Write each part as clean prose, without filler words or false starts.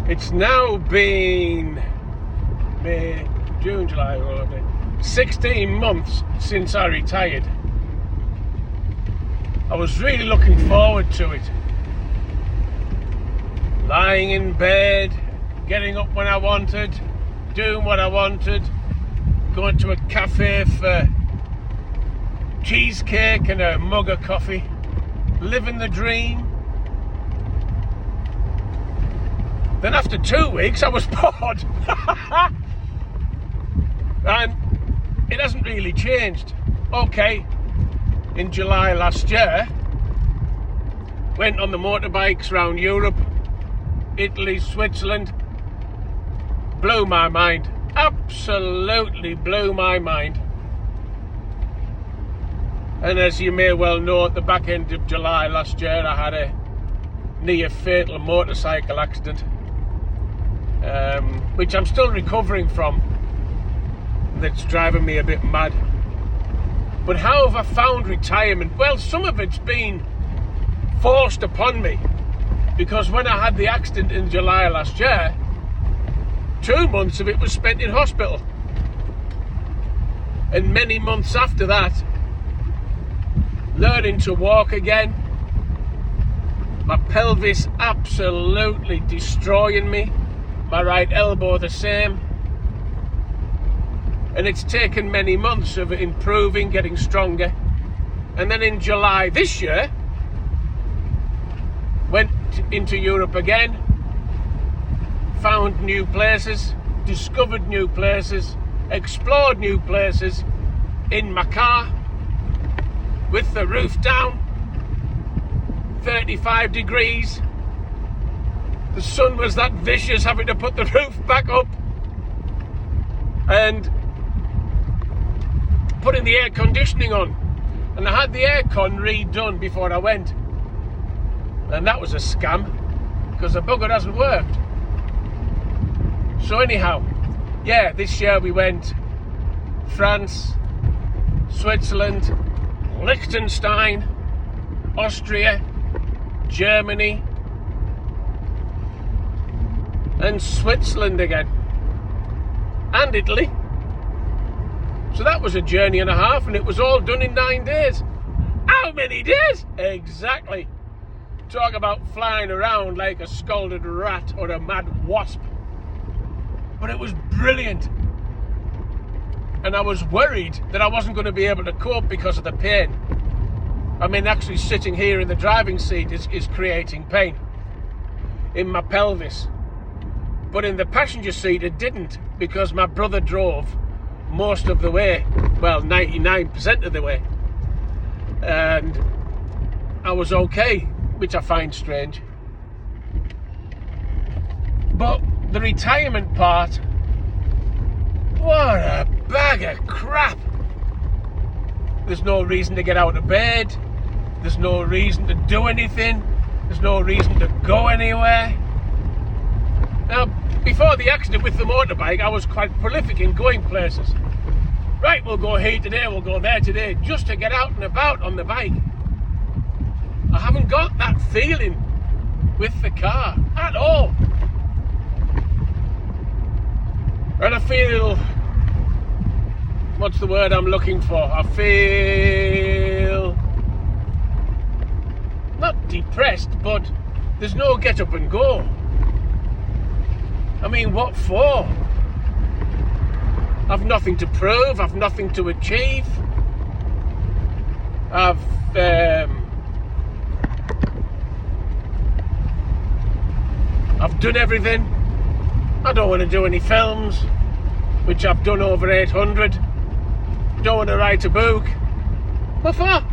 It's now been May, June, July, 16 months since I retired. I was really looking forward to it. Lying in bed, getting up when I wanted, doing what I wanted, going to a cafe for cheesecake and a mug of coffee, living the dream. Then after 2 weeks I was bored. And it hasn't really changed. Okay, in July last year, went on the motorbikes around Europe, Italy, Switzerland. Blew my mind. Absolutely blew my mind. And as you may well know, at the back end of July last year, I had a near fatal motorcycle accident, which I'm still recovering from. That's driving me a bit mad. But how have I found retirement? Well, some of it's been forced upon me, because when I had the accident in July last year, 2 months of it was spent in hospital. And many months after that, learning to walk again. My pelvis absolutely destroying me. My right elbow the same. And it's taken many months of improving, getting stronger. And then in July this year, went into Europe again, found new places, discovered new places, explored new places in my car with the roof down, 35 degrees. The sun was that vicious, having to put the roof back up and putting the air conditioning on. And I had the aircon redone before I went. And that was a scam, because the bugger hasn't worked. So anyhow, yeah, this year we went France, Switzerland, Liechtenstein, Austria, Germany, and Switzerland again, and Italy. So that was a journey and a half, and it was all done in 9 days. How many days? Exactly. Talk about flying around like a scalded rat or a mad wasp. But it was brilliant. And I was worried that I wasn't going to be able to cope because of the pain. I mean, actually sitting here in the driving seat is creating pain in my pelvis. But in the passenger seat it didn't, because my brother drove most of the way, well, 99% of the way. And I was okay, which I find strange. But the retirement part, what a bag of crap. There's no reason to get out of bed. There's no reason to do anything. There's no reason to go anywhere. Now, before the accident with the motorbike, I was quite prolific in going places. Right, we'll go here today, we'll go there today, just to get out and about on the bike. I haven't got that feeling with the car at all. And I feel, what's the word I'm looking for? I feel not depressed, but there's no get up and go. I mean, what for? I've nothing to prove, I've nothing to achieve. I've done everything. I don't want to do any films, which I've done over 800. Don't want to write a book. What for?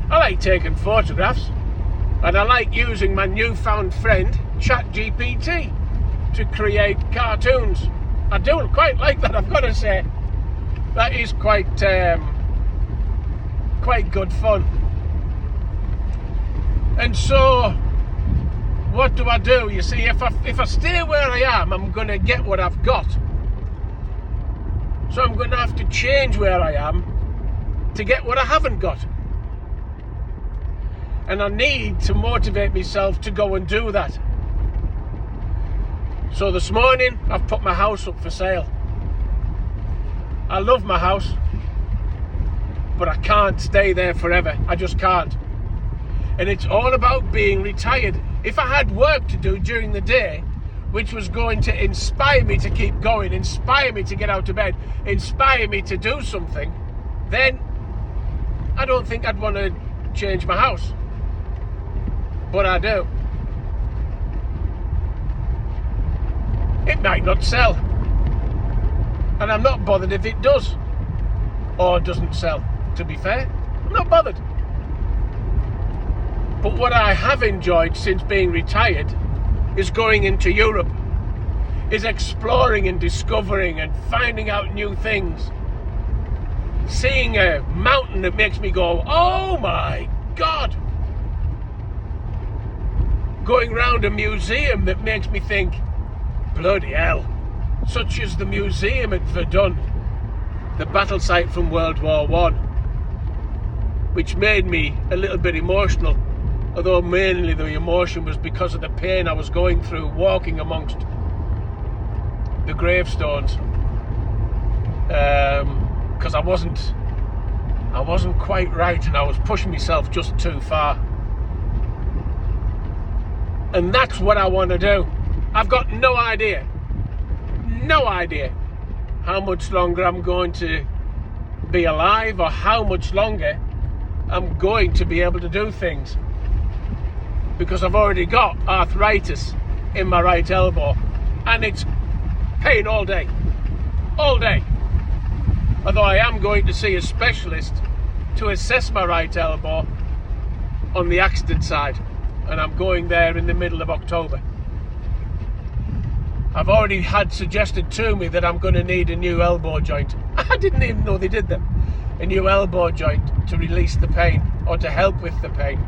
I like taking photographs, and I like using my newfound friend ChatGPT to create cartoons. I do quite like that, I've got to say. That is quite good fun. And so, what do I do? You see, if I stay where I am, I'm going to get what I've got. So I'm going to have to change where I am to get what I haven't got. And I need to motivate myself to go and do that. So this morning, I've put my house up for sale. I love my house, but I can't stay there forever. I just can't. And it's all about being retired. If I had work to do during the day, which was going to inspire me to keep going, inspire me to get out of bed, inspire me to do something, then I don't think I'd want to change my house. But I do. It might not sell. And I'm not bothered if it does or doesn't sell. To be fair, I'm not bothered. But what I have enjoyed since being retired is going into Europe, is exploring and discovering and finding out new things. Seeing a mountain that makes me go, oh my God. Going round a museum that makes me think, bloody hell, such as the museum at Verdun, the battle site from World War I, which made me a little bit emotional, although mainly the emotion was because of the pain I was going through walking amongst the gravestones, because I wasn't quite right and I was pushing myself just too far. And that's what I want to do. I've got no idea how much longer I'm going to be alive or how much longer I'm going to be able to do things, because I've already got arthritis in my right elbow and it's pain all day. Although I am going to see a specialist to assess my right elbow on the accident side, and I'm going there in the middle of October. I've already had suggested to me that I'm going to need a new elbow joint. I didn't even know they did them. A new elbow joint to release the pain or to help with the pain.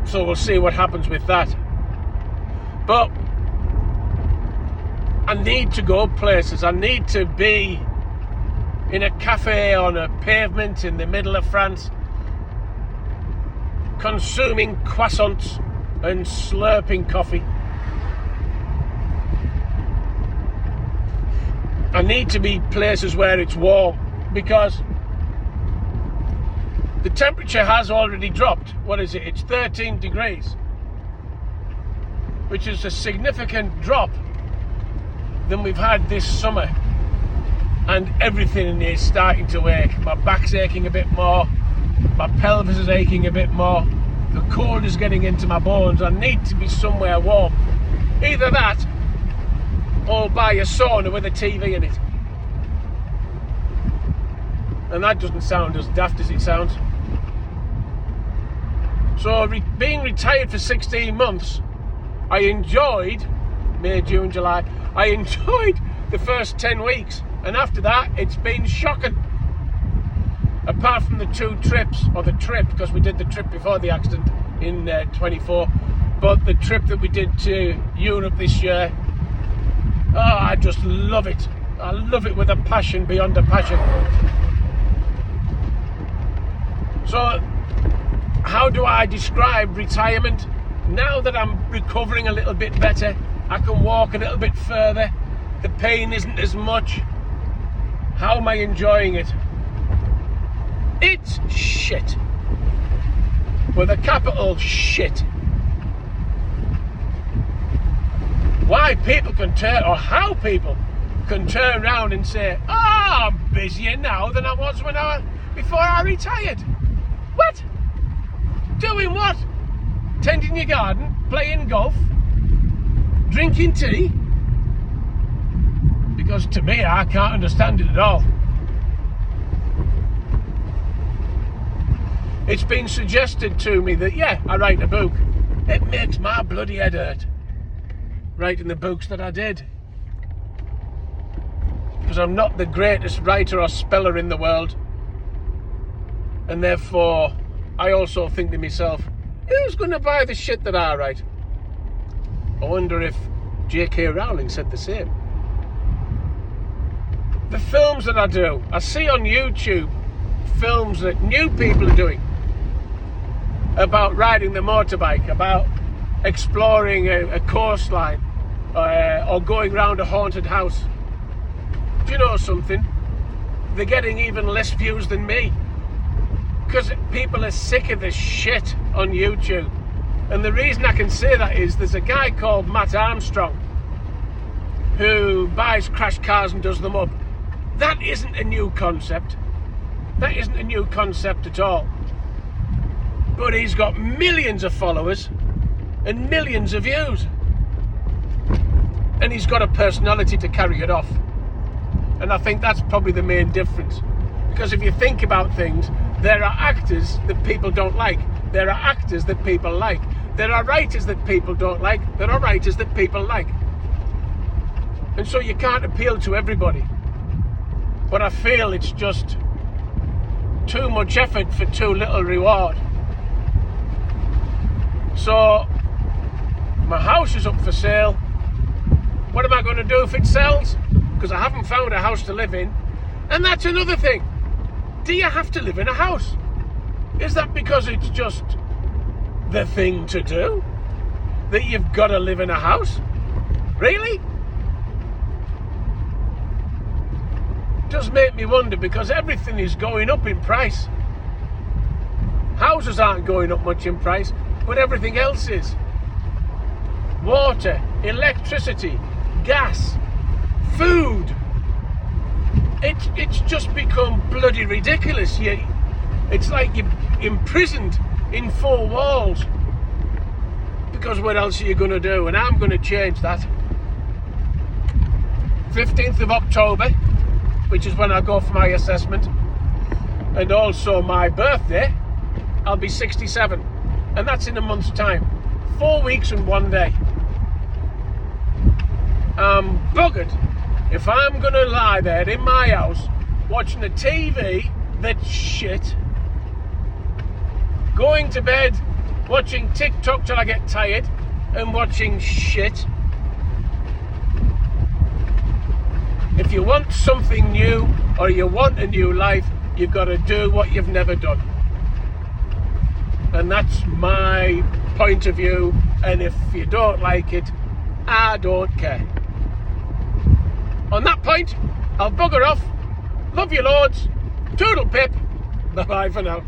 So we'll see what happens with that. But I need to go places. I need to be in a cafe on a pavement in the middle of France, consuming croissants and slurping coffee. I need to be places where it's warm, because the temperature has already dropped. What is it? It's 13 degrees, which is a significant drop than we've had this summer. And everything is starting to ache. My back's aching a bit more. My pelvis is aching a bit more. The cold is getting into my bones. I need to be somewhere warm. Either that or buy a sauna with a TV in it. And that doesn't sound as daft as it sounds. So being retired for 16 months, I enjoyed May, June, July. I enjoyed the first 10 weeks. And after that, it's been shocking. Apart from the two trips, or the trip, because we did the trip before the accident in 24, but the trip that we did to Europe this year, oh, I just love it. I love it with a passion beyond a passion. So, how do I describe retirement? Now that I'm recovering a little bit better, I can walk a little bit further, the pain isn't as much. How am I enjoying it? It's shit. With a capital shit. Why people can turn, or how people can turn around and say, oh, I'm busier now than I was before I retired. What? Doing what? Tending your garden, playing golf, drinking tea? Because to me, I can't understand it at all. It's been suggested to me that, yeah, I write a book. It makes my bloody head hurt, writing the books that I did. Because I'm not the greatest writer or speller in the world. And therefore, I also think to myself, who's going to buy the shit that I write? I wonder if J.K. Rowling said the same. The films that I do, I see on YouTube films that new people are doing about riding the motorbike, about exploring a coastline or going round a haunted house. Do you know something? They're getting even less views than me, because people are sick of this shit on YouTube. And the reason I can say that is there's a guy called Matt Armstrong who buys crash cars and does them up. That isn't a new concept. That isn't a new concept at all. But he's got millions of followers and millions of views. And he's got a personality to carry it off. And I think that's probably the main difference. Because if you think about things, there are actors that people don't like. There are actors that people like. There are writers that people don't like. There are writers that people like. And so you can't appeal to everybody. But I feel it's just too much effort for too little reward. So my house is up for sale. What am I going to do if it sells? Because I haven't found a house to live in. And that's another thing. Do you have to live in a house? Is that because it's just the thing to do? That you've got to live in a house? Really? It does make me wonder, because everything is going up in price. Houses aren't going up much in price, but everything else is. Water, electricity, gas, food. It's just become bloody ridiculous. It's like you're imprisoned in four walls. Because what else are you going to do? And I'm going to change that. 15th of October, which is when I go for my assessment, and also my birthday, I'll be 67. And that's in a month's time. 4 weeks and 1 day. I'm buggered if I'm going to lie there in my house watching a TV that's shit, going to bed watching TikTok till I get tired and watching shit. If you want something new or you want a new life, you've got to do what you've never done. And that's my point of view, and if you don't like it, I don't care. On that point, I'll bugger off. Love you loads. Toodle pip. Bye-bye for now.